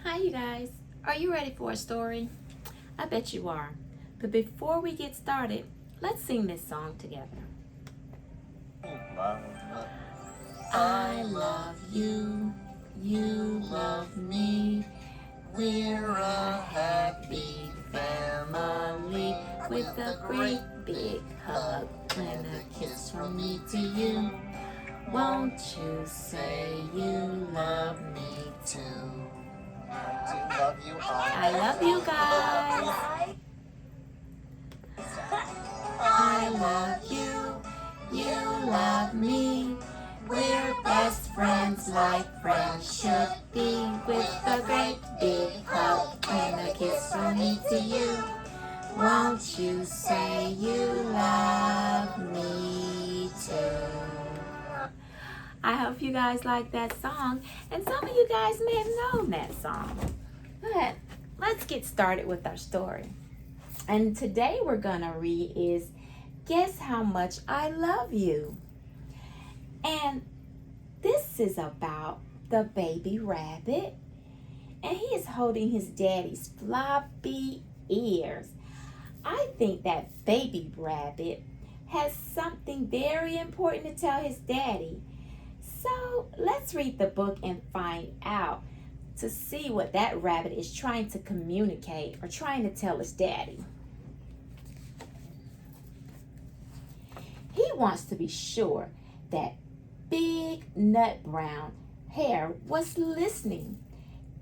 Hi, you guys. Are you ready for a story? I bet you are. But before we get started, let's sing this song together. I love you, you love me. We're a happy family with a great big hug and a kiss from me to you. Won't you say you love me too? I love you guys. I love you, you love me. We're best friends like friends should be, with a great big hug and a kiss from me to you. Won't you say you love me too? I hope you guys like that song, and some of you guys may have known that song. But let's get started with our story. And today we're gonna read is Guess How Much I Love You. And this is about the baby rabbit, and he is holding his daddy's floppy ears. I think that baby rabbit has something very important to tell his daddy. So let's read the book and find out to see what that rabbit is trying to communicate or trying to tell his daddy. He wants to be sure that Big Nut Brown Hair was listening.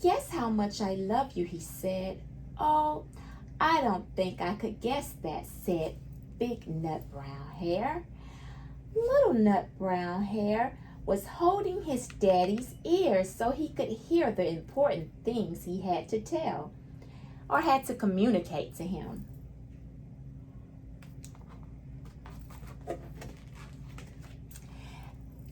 Guess how much I love you, he said. Oh, I don't think I could guess that, said Big Nut Brown Hair. Little Nut Brown Hair was holding his daddy's ears so he could hear the important things he had to tell or had to communicate to him.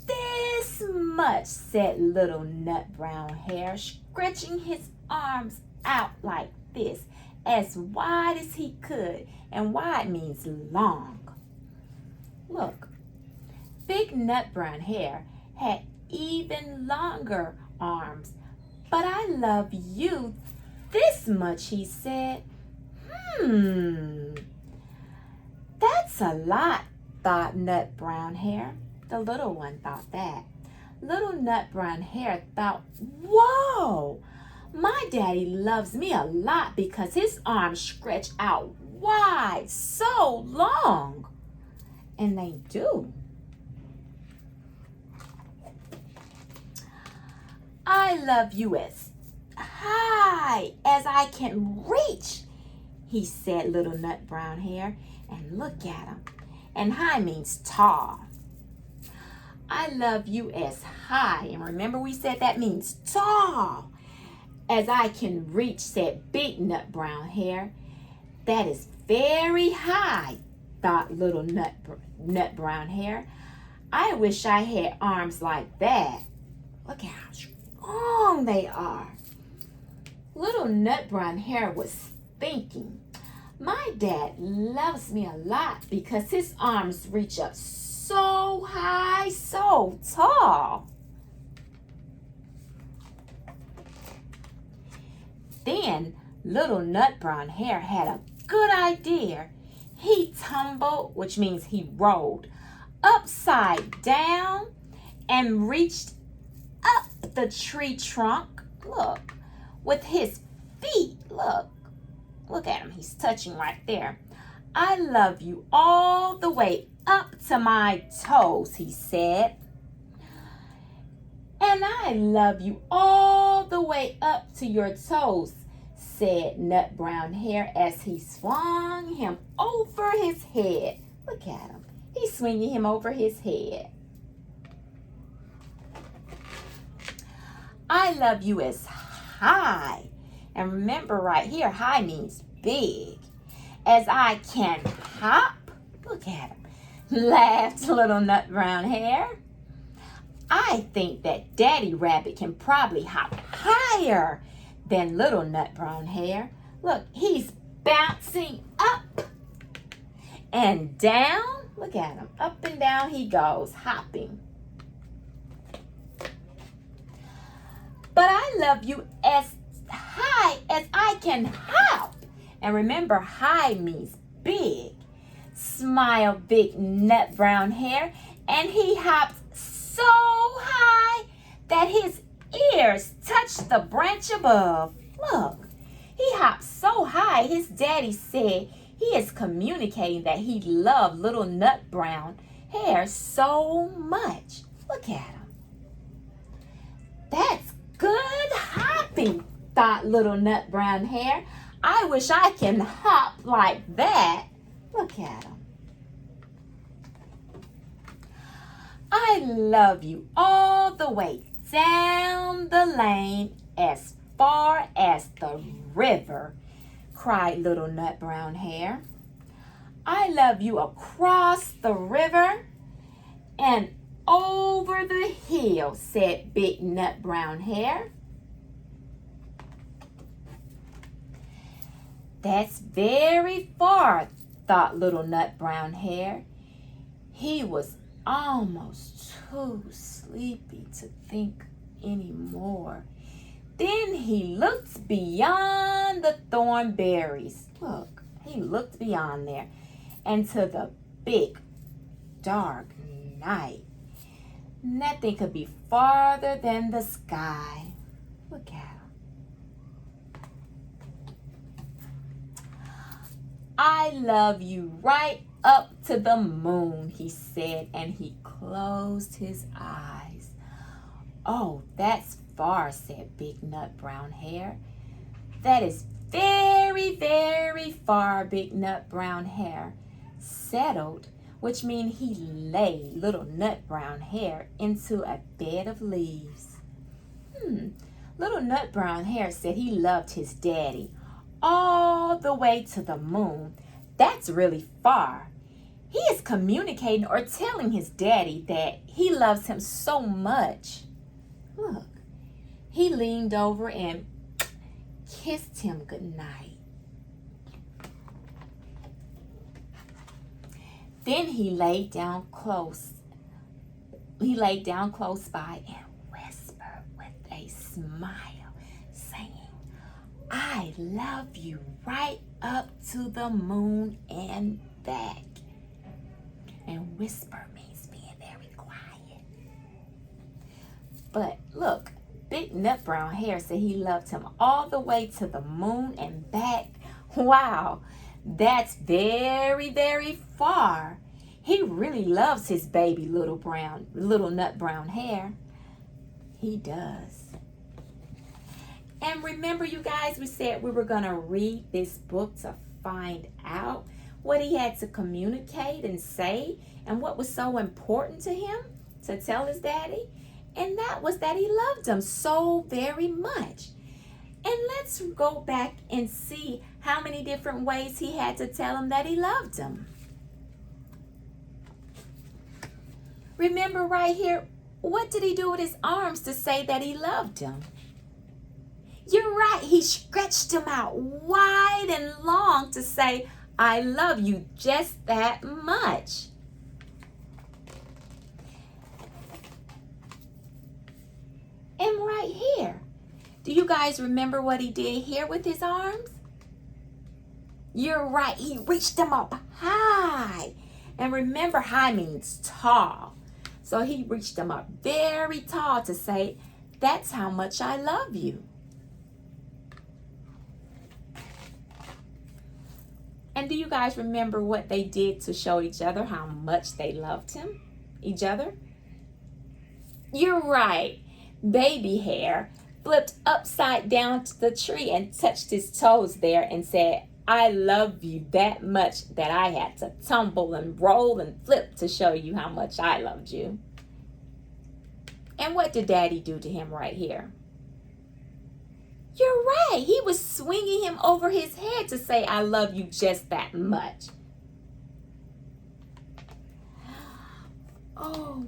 This much, said Little Nut Brown Hair, stretching his arms out like this, as wide as he could, and wide means long. Look, Big Nut Brown Hair had even longer arms. But I love you this much, he said. That's a lot, thought Nut Brown Hair. The little one thought that. Little Nut Brown Hair thought, whoa, my daddy loves me a lot because his arms stretch out wide, so long. And they do. I love you as high as I can reach, he said, Little Nut Brown Hair. And look at him. And high means tall. I love you as high, and remember we said that means tall, as I can reach, said Big Nut Brown Hair. That is very high, thought Little Nut Brown Hair. I wish I had arms like that. Look how strong they are. Little Nut Brown Hair was thinking, my dad loves me a lot because his arms reach up so high, so tall. Then Little Nut Brown Hair had a good idea. He tumbled, which means he rolled, upside down and reached up the tree trunk. Look, with his feet. Look at him. He's touching right there. I love you all the way up to my toes, he said. And I love you all the way up to your toes, said Nut Brown Hair as he swung him over his head. Look at him. He's swinging him over his head. I love you as high. And remember right here, high means big. As I can hop. Look at him. Laughed Little Nut Brown Hair. I think that Daddy Rabbit can probably hop higher than Little Nut Brown Hair. Look, he's bouncing up and down. Look at him. Up and down he goes, hopping. But I love you as high as I can hop. And remember, high means big. Smiled Big Nut Brown Hare, and he hopped so high that his ears touched the branch above. Look, he hopped so high, his daddy said he is communicating that he loved little Nut Brown Hare so much. Look at him. That's good hopping, thought little Nut Brown Hare. I wish I can hop like that. Look at him. I love you all the way down the lane as far as the river, cried little Nut Brown Hare. I love you across the river and over the hill, said Big Nut Brown Hare. That's very far, thought little Nut Brown Hare. He was almost too sleepy to think anymore. Then he looked beyond the thorn berries. Look, he looked beyond there and to the big, dark night. Nothing could be farther than the sky. Look at him. I love you right up to the moon, he said, and he closed his eyes. Oh, that's far, said Big Nut Brown Hare. That is very, very far, Big Nut Brown Hare settled, which means he laid little Nut Brown Hare into a bed of leaves. Little Nut Brown Hare said he loved his daddy all the way to the moon. That's really far. He is communicating or telling his daddy that he loves him so much. Look, he leaned over and kissed him goodnight. Then he laid down close. He laid down close by and whispered with a smile, saying, I love you right up to the moon and back. And whisper means being very quiet. But look, Big Nut Brown Hare said he loved him all the way to the moon and back. Wow, that's very, very far. He really loves his baby little Nut Brown Hare. He does. And remember, you guys, we said we were going to read this book to find out what he had to communicate and say and what was so important to him to tell his daddy. And that was that he loved him so very much. And let's go back and see how many different ways he had to tell him that he loved him. Remember right here, what did he do with his arms to say that he loved him? You're right, he stretched them out wide and long to say, I love you just that much. And right here, do you guys remember what he did here with his arms? You're right, he reached them up high. And remember, high means tall. So he reached them up very tall to say, that's how much I love you. And do you guys remember what they did to show each other how much they loved each other? You're right. Baby Hare flipped upside down to the tree and touched his toes there and said, I love you that much that I had to tumble and roll and flip to show you how much I loved you. And what did Daddy do to him right here? You're right. He was swinging him over his head to say, I love you just that much. Oh,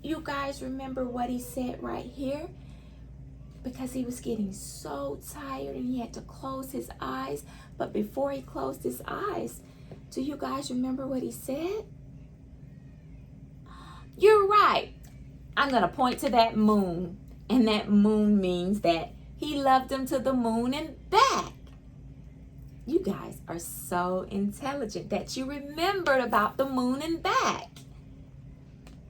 you guys remember what he said right here? Because he was getting so tired and he had to close his eyes. But before he closed his eyes, do you guys remember what he said? You're right. I'm going to point to that moon. And that moon means that He loved him to the moon and back. You guys are so intelligent that you remembered about the moon and back.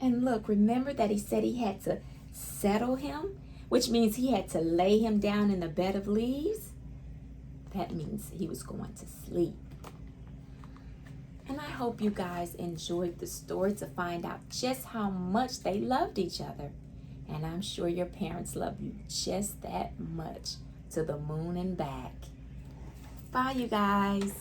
And look, remember that he said he had to settle him, which means he had to lay him down in a bed of leaves. That means he was going to sleep. And I hope you guys enjoyed the story to find out just how much they loved each other. And I'm sure your parents love you just that much, to the moon and back. Bye, you guys.